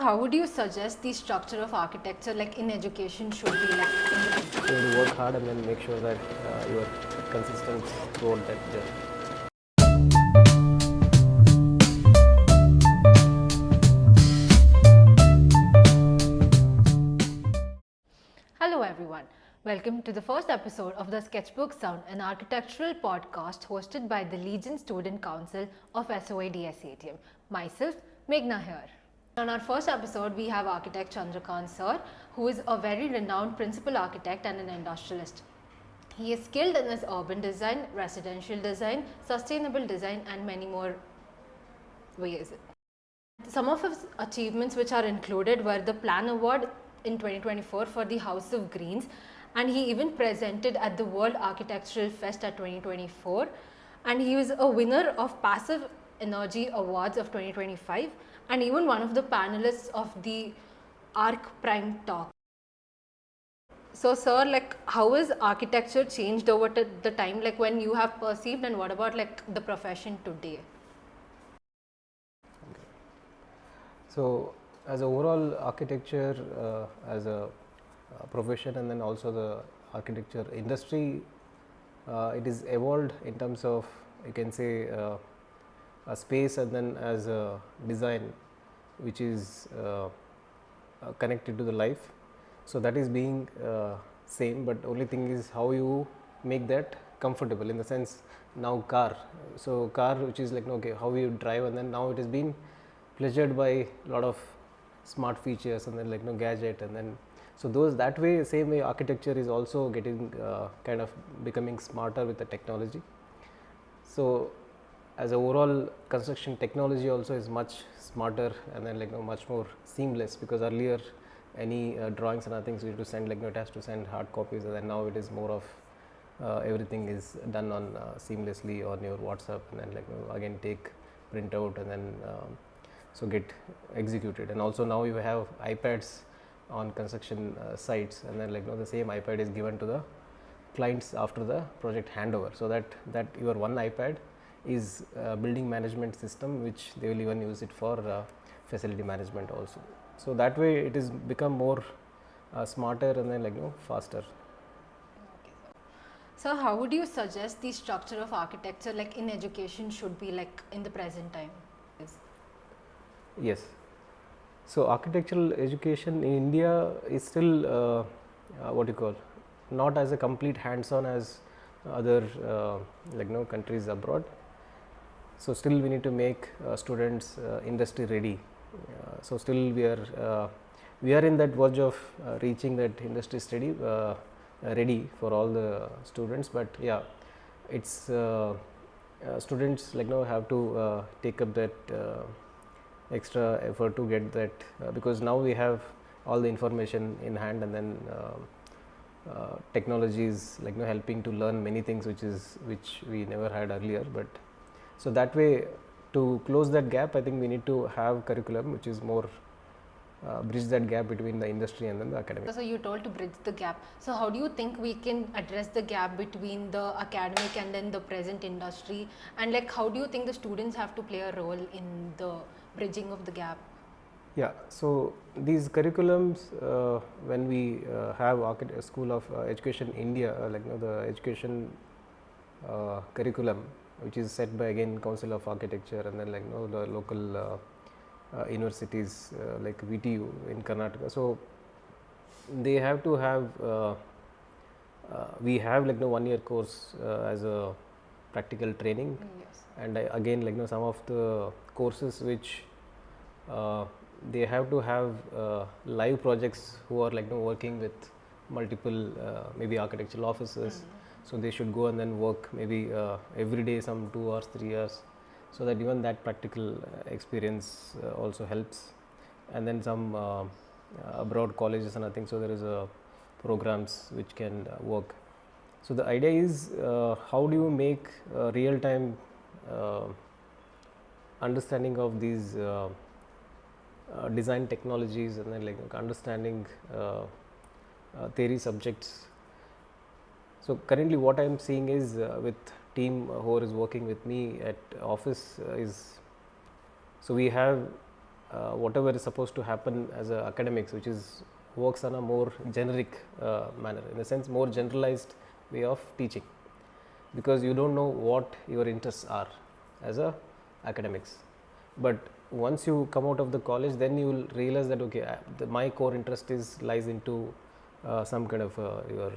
How would you suggest the structure of architecture like in education should be like? So you work hard and then make sure that you are consistent throughout that journey. Hello everyone, welcome to the first episode of the Sketchbook Sound, an architectural podcast hosted by the Legion Student Council of SOA DSATM. Myself, Meghana here. On our first episode, we have architect Chandrakanta Sir, who is a very renowned principal architect and an industrialist. He is skilled in his urban design, residential design, sustainable design and many more ways. Some of his achievements which are included were the Plan Award in 2024 for the House of Greens, and he even presented at the World Architectural Fest at 2024, and he was a winner of Passive Energy Awards of 2025 and even one of the panelists of the Arc Prime Talk. So sir, like how has architecture changed over the time, like when you have perceived, and what about like the profession today? So as overall architecture as a profession, and then also the architecture industry, it is evolved in terms of, you can say, a space and then as a design which is connected to the life. So that is being same, but only thing is how you make that comfortable, in the sense now car. So car which is like, okay, how you drive, and then now it is being pleasured by a lot of smart features and then like gadget, and then so those that way, same way architecture is also getting kind of becoming smarter with the technology. So as a overall construction technology also is much smarter and then like much more seamless, because earlier any drawings and other things we have to send, like it has to send hard copies, and then now it is more of everything is done on seamlessly on your WhatsApp, and then like again take print out and then so get executed. And also now you have iPads on construction sites, and then like the same iPad is given to the clients after the project handover, so that your one iPad is building management system, which they will even use it for facility management also. So that way it is become more smarter and then like faster. So how would you suggest the structure of architecture like in education should be like in the present time? Yes. So architectural education in India is still what you call not as a complete hands-on as other countries abroad. So still we need to make students industry ready. So still we are in that verge of reaching that industry study ready for all the students. But yeah, it's students have to take up that extra effort to get that because now we have all the information in hand, and then technology is helping to learn many things which we never had earlier. But so that way, to close that gap, I think we need to have curriculum which is more bridge that gap between the industry and then the academic. So you told to bridge the gap. So how do you think we can address the gap between the academic and then the present industry, and like how do you think the students have to play a role in the bridging of the gap? Yeah, so these curriculums when we have School of Education India, the education curriculum which is set by again Council of Architecture, and then the local universities like VTU in Karnataka. So they have to have we have 1 year course as a practical training. Yes. And again some of the courses which they have to have live projects who are working with multiple maybe architectural offices. So they should go and then work maybe every day some 2 hours 3 hours, so that even that practical experience also helps. And then some abroad colleges and I think so there is programs which can work. So the idea is how do you make real time understanding of these design technologies, and then understanding theory subjects. So currently what I am seeing is with team who is working with me at office is, so we have whatever is supposed to happen as a academics, which is works on a more generic manner, in the sense more generalized way of teaching, because you don't know what your interests are as a academics. But once you come out of the college, then you will realize that okay, my core interest is lies into some kind of your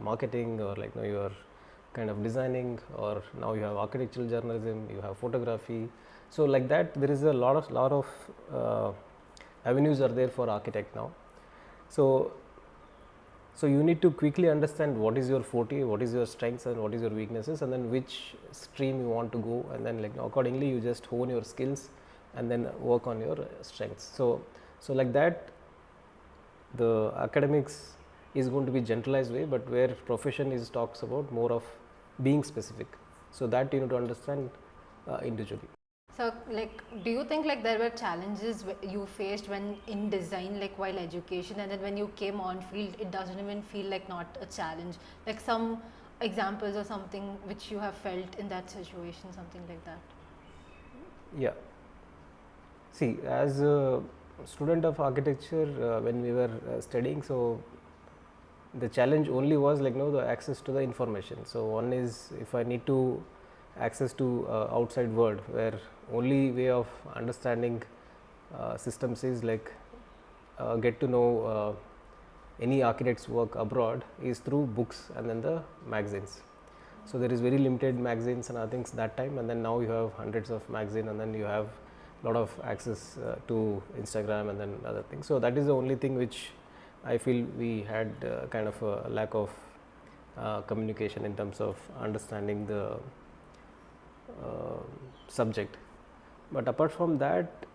marketing, or like your kind of designing, or now you have architectural journalism, you have photography. So like that, there is a lot of avenues are there for architect now. So you need to quickly understand what is your forte, what is your strengths, and what is your weaknesses, and then which stream you want to go, and then accordingly you just hone your skills and then work on your strengths. So like that, the academics is going to be generalized way, but where profession is talks about more of being specific. So that you need to understand individually. So, do you think there were challenges you faced when in design, while education, and then when you came on field, it doesn't even feel not a challenge? Some examples or something which you have felt in that situation, something like that? Yeah. See, as a student of architecture, when we were studying, so the challenge only was the access to the information. So one is, if I need to access to outside world, where only way of understanding systems is get to know any architect's work abroad is through books and then the magazines. So there is very limited magazines and other things that time, and then now you have hundreds of magazines, and then you have a lot of access to Instagram and then other things. So that is the only thing which I feel we had kind of a lack of communication in terms of understanding the subject. But apart from that,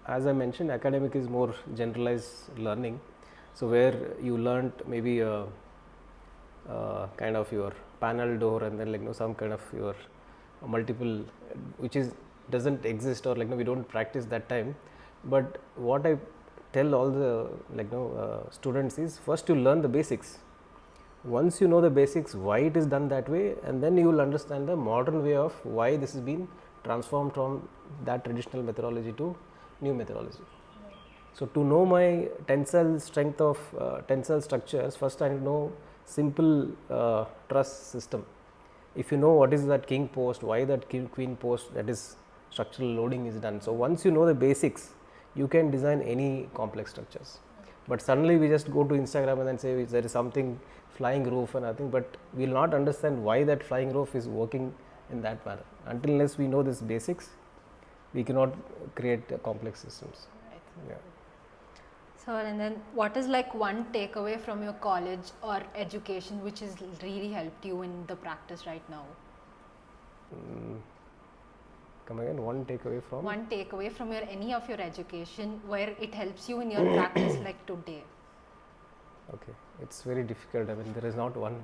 as I mentioned, academic is more generalized learning. So where you learnt maybe a kind of your panel door, and then some kind of your multiple, which is doesn't exist, or we don't practice that time. But what I tell all the students is, first you learn the basics. Once you know the basics, why it is done that way, and then you will understand the modern way of why this has been transformed from that traditional methodology to new methodology. So to know my tensile strength of tensile structures, first I know simple truss system. If you know what is that king post, why that queen post, that is structural loading is done. So once you know the basics, you can design any complex structures. But suddenly we just go to Instagram and then say there is something flying roof and nothing, but we will not understand why that flying roof is working in that manner. Until unless we know this basics, we cannot create complex systems. Right. Yeah. So, and then what is one takeaway from your college or education which has really helped you in the practice right now? Come again, one takeaway from? One takeaway from any of your education where it helps you in your practice today. Okay, it's very difficult. I mean, there is not one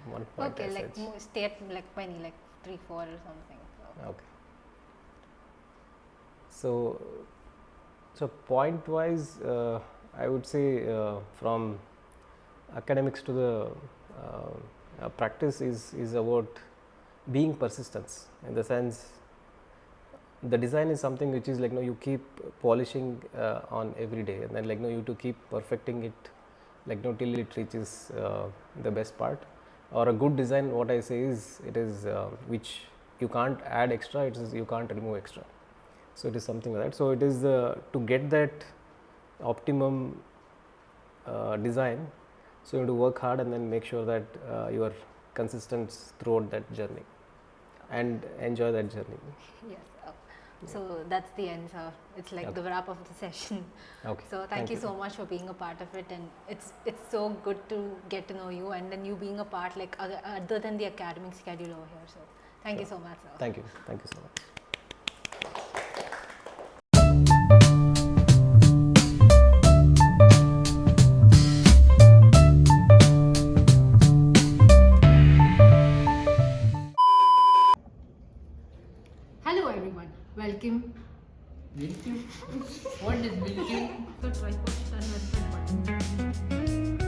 point. Okay, state many, 3, 4 or something. So. Okay. So point wise, I would say from academics to the practice is about being persistence, in the sense the design is something which is you keep polishing on every day, and then you have to keep perfecting it till it reaches the best part. Or a good design, what I say is, it is which you can't add extra, it is you can't remove extra. So it is something like that. So it is to get that optimum design, so you have to work hard and then make sure that you are consistent throughout that journey and enjoy that journey. Yes. So that's the end, sir. It's Okay. the wrap of the session. Okay. So thank you so much for being a part of it, and it's so good to get to know you, and then you being a part other than the academic schedule over here. So thank you so much, sir. Thank you so much. Hello everyone, welcome. What is milking? The tripod stand with the button.